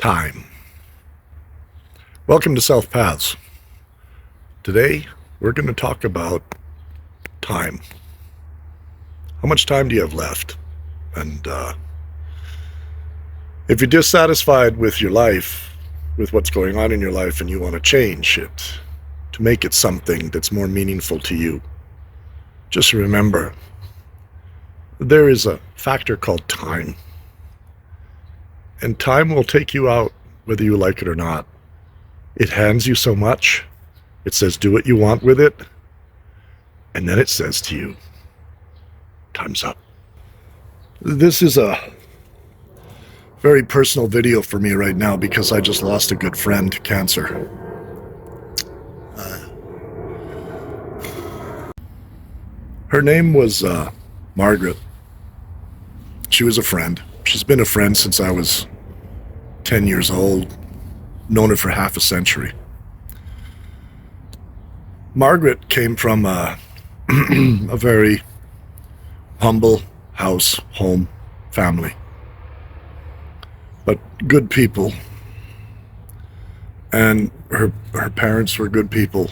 Time. Welcome to South Paths. Today, we're going to talk about time. How much time do you have left? And if you're dissatisfied with your life, with what's going on in your life, and you want to change it, to make it something that's more meaningful to you, just remember, there is a factor called time. And time will take you out, whether you like it or not. It hands you so much. It says, do what you want with it. And then it says to you, time's up. This is a very personal video for me right now because I just lost a good friend to cancer. Her name was Margaret. She was a friend. She's been a friend since I was 10 years old, known her for half a century. Margaret came from a very humble home family, but good people. And her parents were good people.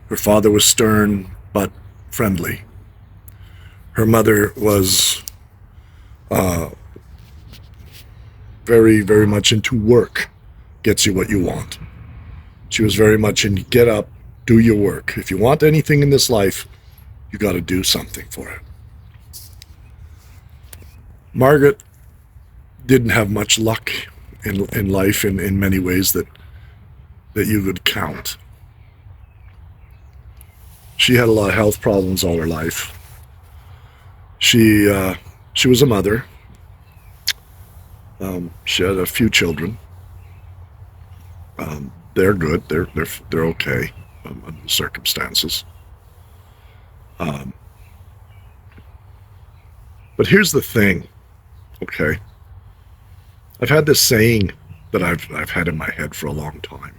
Her father was stern but friendly. Her mother was very, very much into work. Gets you what you want. She was very much in get up, do your work. If you want anything in this life, you got to do something for it. Margaret didn't have much luck in life in many ways that you would count. She had a lot of health problems all her life. She was a mother. She had a few children. They're good. They're okay under the circumstances. But here's the thing, okay? I've had this saying that I've had in my head for a long time,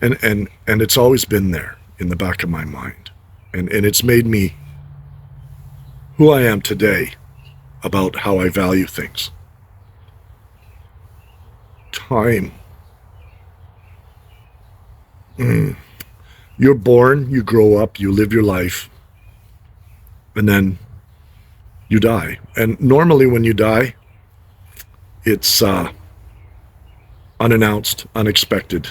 and it's always been there in the back of my mind, and it's made me who I am today about how I value things. Time. You're born, you grow up, you live your life, and then you die. And normally when you die, it's unannounced, unexpected.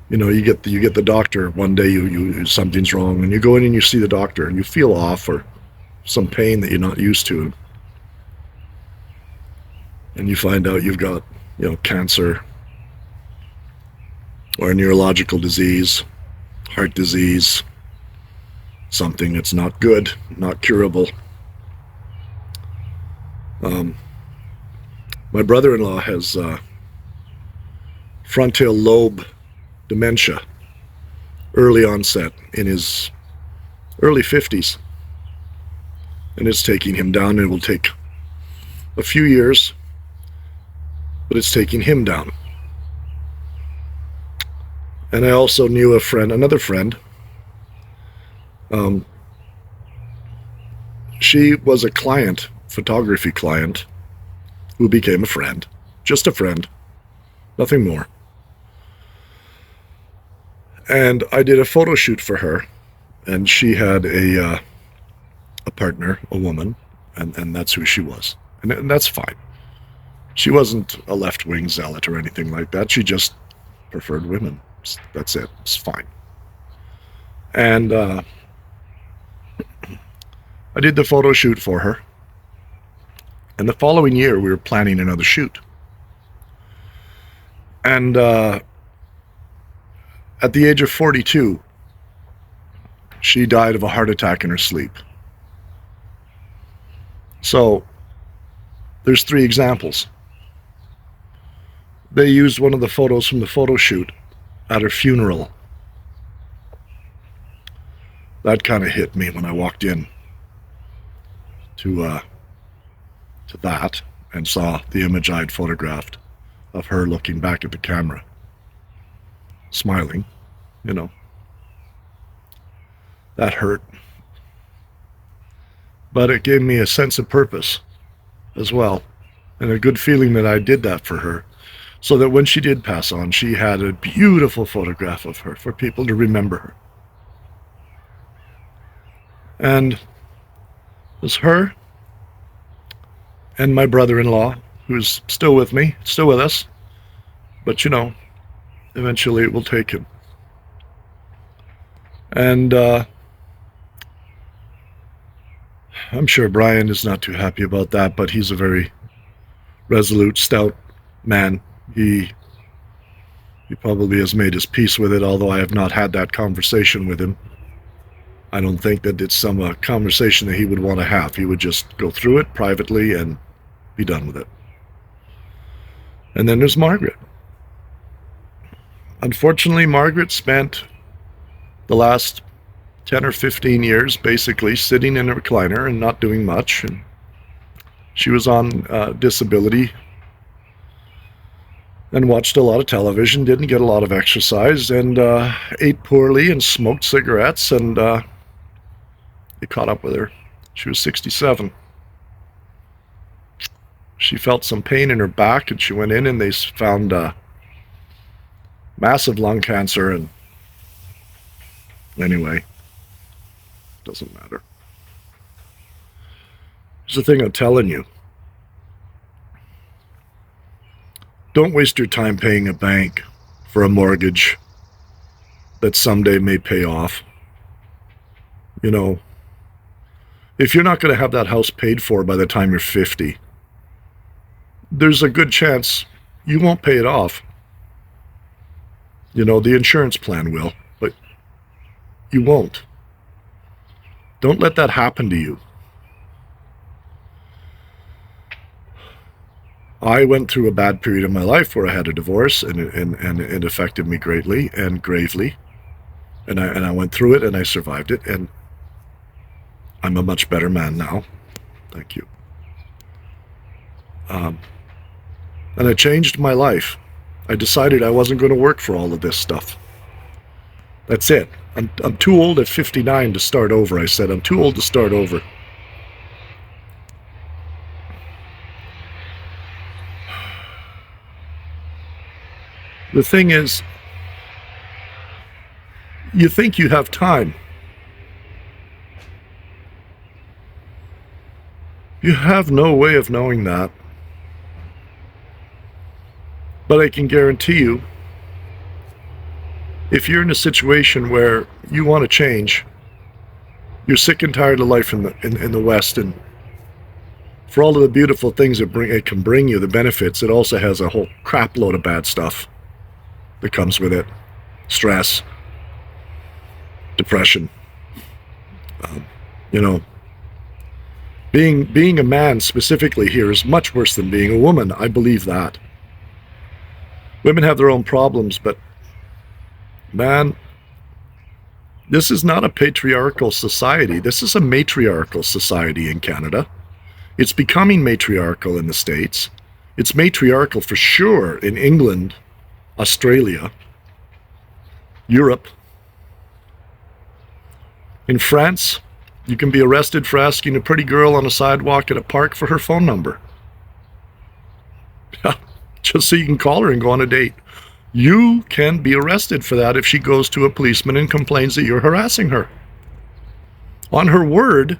You know, you get the doctor one day, you something's wrong, and you go in and you see the doctor, and you feel off or some pain that you're not used to, and you find out you've got, cancer or a neurological disease, heart disease, something that's not good, not curable. My brother-in-law has frontal lobe dementia, early onset in his early 50s. And it's taking him down. It will take a few years, but it's taking him down. And I also knew another friend. She was a client, photography client, who became a friend. Just a friend. Nothing more. And I did a photo shoot for her, and she had a partner, a woman, and that's who she was. And that's fine. She wasn't a left-wing zealot or anything like that. She just preferred women. That's it. It's fine. And I did the photo shoot for her. And the following year, we were planning another shoot. And at the age of 42, she died of a heart attack in her sleep. So, there's 3 examples. They used one of the photos from the photo shoot at her funeral. That kind of hit me when I walked in to that and saw the image I had photographed of her looking back at the camera, smiling, That hurt. But it gave me a sense of purpose as well. and a good feeling that I did that for her, so that when she did pass on, she had a beautiful photograph of her for people to remember her. And it was her and my brother-in-law, who's still with me, still with us, but you know, eventually it will take him. And I'm sure Brian is not too happy about that, but he's a very resolute, stout man. He probably has made his peace with it, although I have not had that conversation with him. I don't think that it's some conversation that he would want to have. He would just go through it privately and be done with it. And then there's Margaret. Unfortunately, Margaret spent the last 10 or 15 years basically sitting in a recliner and not doing much. And she was on disability and watched a lot of television, didn't get a lot of exercise, and ate poorly and smoked cigarettes, and it caught up with her. She was 67. She felt some pain in her back, and she went in and they found massive lung cancer, and anyway, doesn't matter. Here's the thing I'm telling you. Don't waste your time paying a bank for a mortgage that someday may pay off. You know, if you're not going to have that house paid for by the time you're 50, there's a good chance you won't pay it off. You know, the insurance plan will, but you won't. Don't let that happen to you. I went through a bad period of my life where I had a divorce, and it affected me greatly and gravely. And I went through it, and I survived it, and I'm a much better man now. Thank you. And I changed my life. I decided I wasn't going to work for all of this stuff. That's it. I'm too old at 59 to start over. I said, I'm too old to start over. The thing is, you think you have time. You have no way of knowing that. But I can guarantee you, if you're in a situation where you want to change, you're sick and tired of life in the West, and for all of the beautiful things it can bring you, the benefits, it also has a whole crap load of bad stuff that comes with it. Stress, depression, you know, being a man specifically here is much worse than being a woman. I believe that. Women have their own problems, but man, this is not a patriarchal society. This is a matriarchal society in Canada. It's becoming matriarchal in the States. It's matriarchal for sure in England, Australia, Europe. In France, you can be arrested for asking a pretty girl on a sidewalk at a park for her phone number. Just so you can call her and go on a date. You can be arrested for that if she goes to a policeman and complains that you're harassing her. On her word,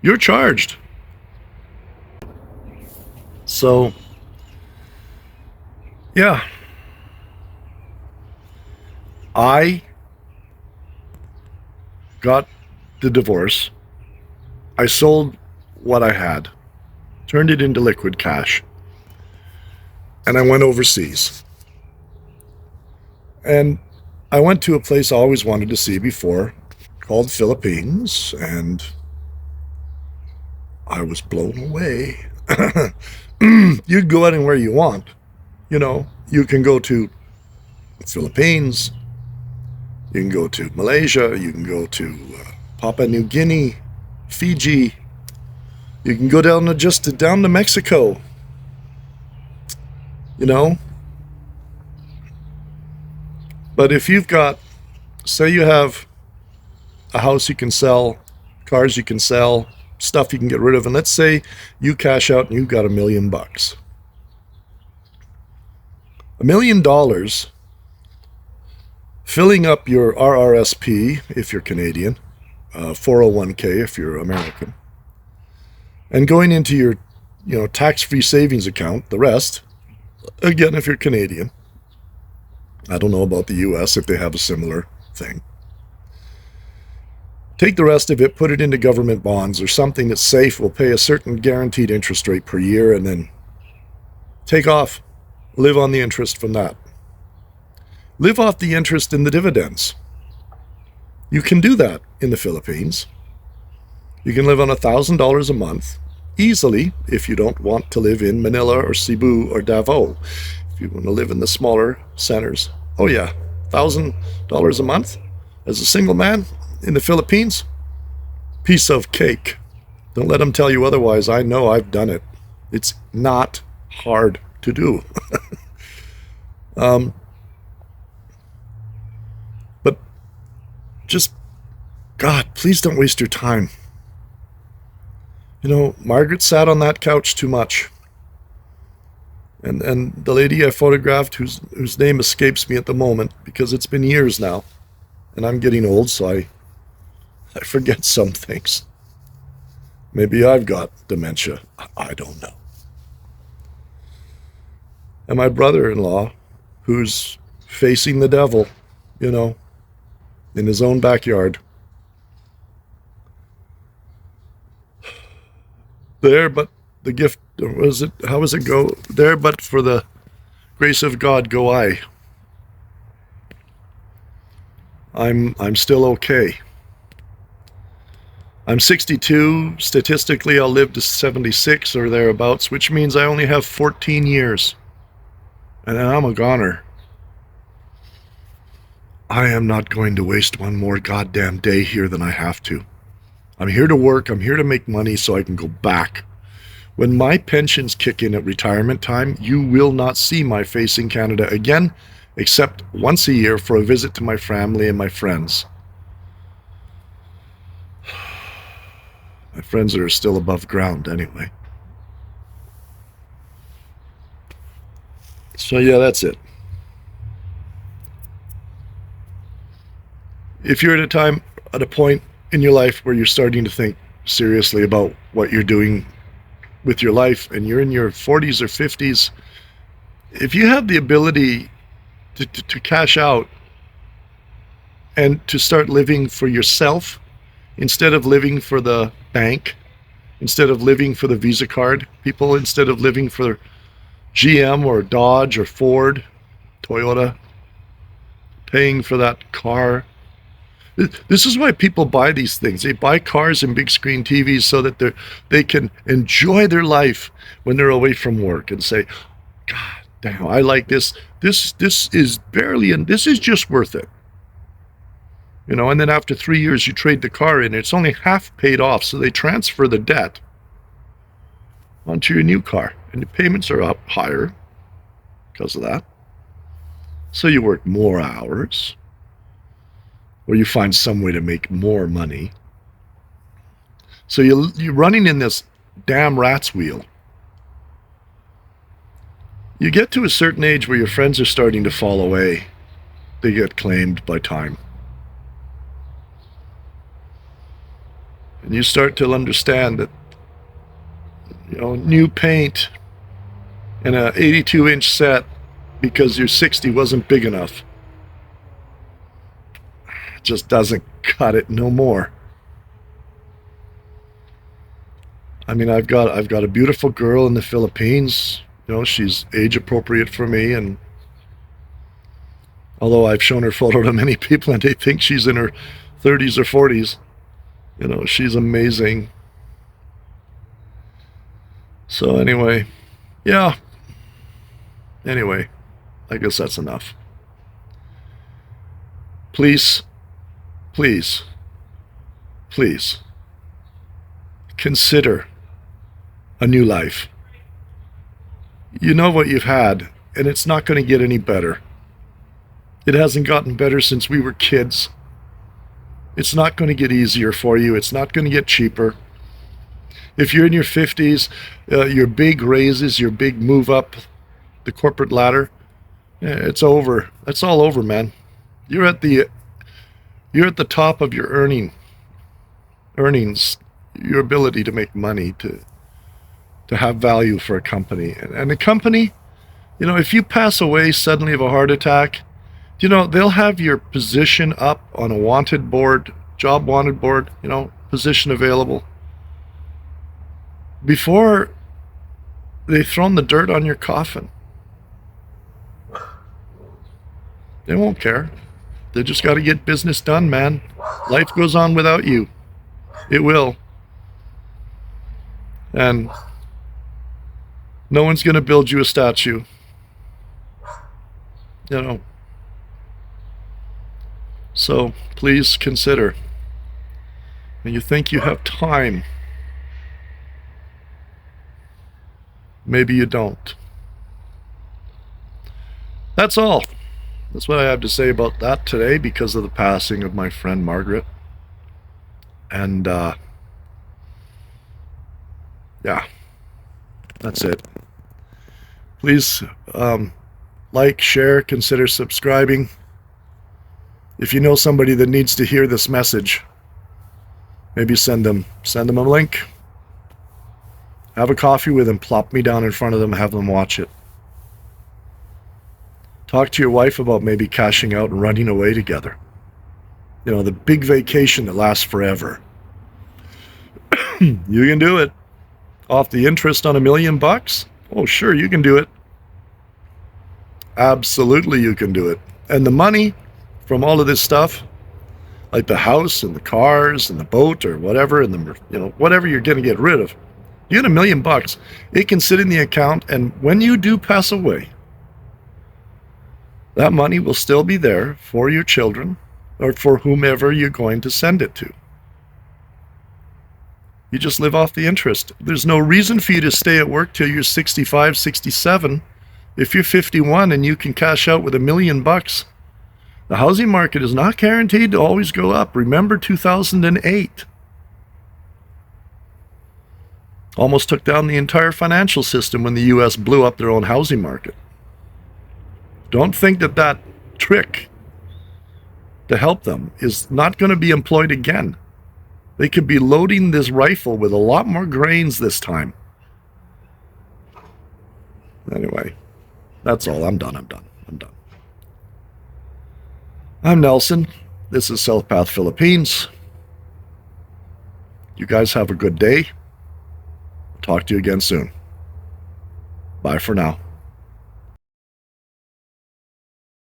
you're charged. So, yeah. I got the divorce. I sold what I had, turned it into liquid cash, and I went overseas. And I went to a place I always wanted to see before, called Philippines, and I was blown away. You'd go anywhere you want. You know, you can go to the Philippines, you can go to Malaysia, you can go to Papua New Guinea, Fiji, you can go down to Mexico. You know? But if you've got, say you have a house you can sell, cars you can sell, stuff you can get rid of. And let's say you cash out and you got $1 million. $1 million filling up your RRSP if you're Canadian, 401k if you're American, and going into your tax-free savings account, the rest, again, if you're Canadian. I don't know about the US if they have a similar thing. Take the rest of it, put it into government bonds or something that's safe, will pay a certain guaranteed interest rate per year, and then take off. Live on the interest from that. Live off the interest in the dividends. You can do that in the Philippines. You can live on $1,000 a month easily if you don't want to live in Manila or Cebu or Davao. If you want to live in the smaller centers, oh yeah, $1,000 a month as a single man in the Philippines, piece of cake. Don't let them tell you otherwise. I know, I've done it. It's not hard to do. But just, God, please don't waste your time. Margaret sat on that couch too much. And the lady I photographed, whose name escapes me at the moment, because it's been years now, and I'm getting old, so I forget some things. Maybe I've got dementia. I don't know. And my brother-in-law, who's facing the devil, in his own backyard. There, but the gift, how does it go? There, but for the grace of God, go I. I'm still okay. I'm 62. Statistically, I'll live to 76 or thereabouts, which means I only have 14 years. And I'm a goner. I am not going to waste one more goddamn day here than I have to. I'm here to work. I'm here to make money so I can go back. When my pensions kick in at retirement time, you will not see my face in Canada again, except once a year for a visit to my family and my friends. My friends are still above ground anyway. So yeah, that's it. If you're at a point in your life where you're starting to think seriously about what you're doing with your life, and you're in your 40s or 50s, if you have the ability to cash out and to start living for yourself instead of living for the bank, instead of living for the Visa card people, instead of living for GM or Dodge or Ford, Toyota, paying for that car. This is why people buy these things. They buy cars and big screen TVs so that they can enjoy their life when they're away from work and say, God damn, I like this. This is barely, and this is just worth it. And then after 3 years, you trade the car in. It's only half paid off, so they transfer the debt onto your new car. And the payments are up higher because of that. So you work more hours, or you find some way to make more money. So you're running in this damn rat's wheel. You get to a certain age where your friends are starting to fall away. They get claimed by time. And you start to understand that, new paint and a 82-inch set because your 60 wasn't big enough just doesn't cut it no more. I mean, I've got a beautiful girl in the Philippines. She's age appropriate for me, and although I've shown her photo to many people and they think she's in her 30s or 40s, she's amazing. So anyway, yeah. Anyway, I guess that's enough. Please consider a new life. You know what you've had, and it's not going to get any better. It hasn't gotten better since we were kids. It's not going to get easier for you. It's not going to get cheaper. If you're in your 50s, your big raises, your big move up the corporate ladder, it's over. It's all over, man. You're at the top of your earnings, your ability to make money, to have value for a company. And a company, if you pass away suddenly of a heart attack, they'll have your position up on a wanted board, job wanted board, position available, before they've thrown the dirt on your coffin. They won't care. They just got to get business done, man. Life goes on without you. It will. And no one's going to build you a statue. So please consider. And you think you have time. Maybe you don't. That's all. That's what I have to say about that today because of the passing of my friend Margaret. And yeah, that's it. Please like, share, consider subscribing. If you know somebody that needs to hear this message, maybe send them a link. Have a coffee with them, plop me down in front of them, have them watch it. Talk to your wife about maybe cashing out and running away together. The big vacation that lasts forever. You can do it. Off the interest on $1 million? Oh, sure, you can do it. Absolutely, you can do it. And the money from all of this stuff, like the house and the cars and the boat or whatever, and whatever you're going to get rid of, you get $1 million. It can sit in the account, and when you do pass away, that money will still be there for your children or for whomever you're going to send it to. You just live off the interest. There's no reason for you to stay at work till you're 65, 67. If you're 51 and you can cash out with $1 million, the housing market is not guaranteed to always go up. Remember 2008. Almost took down the entire financial system when the U.S. blew up their own housing market. Don't think that trick to help them is not going to be employed again. They could be loading this rifle with a lot more grains this time. Anyway, that's all. I'm done. I'm Nelson. This is South Path Philippines. You guys have a good day. Talk to you again soon. Bye for now.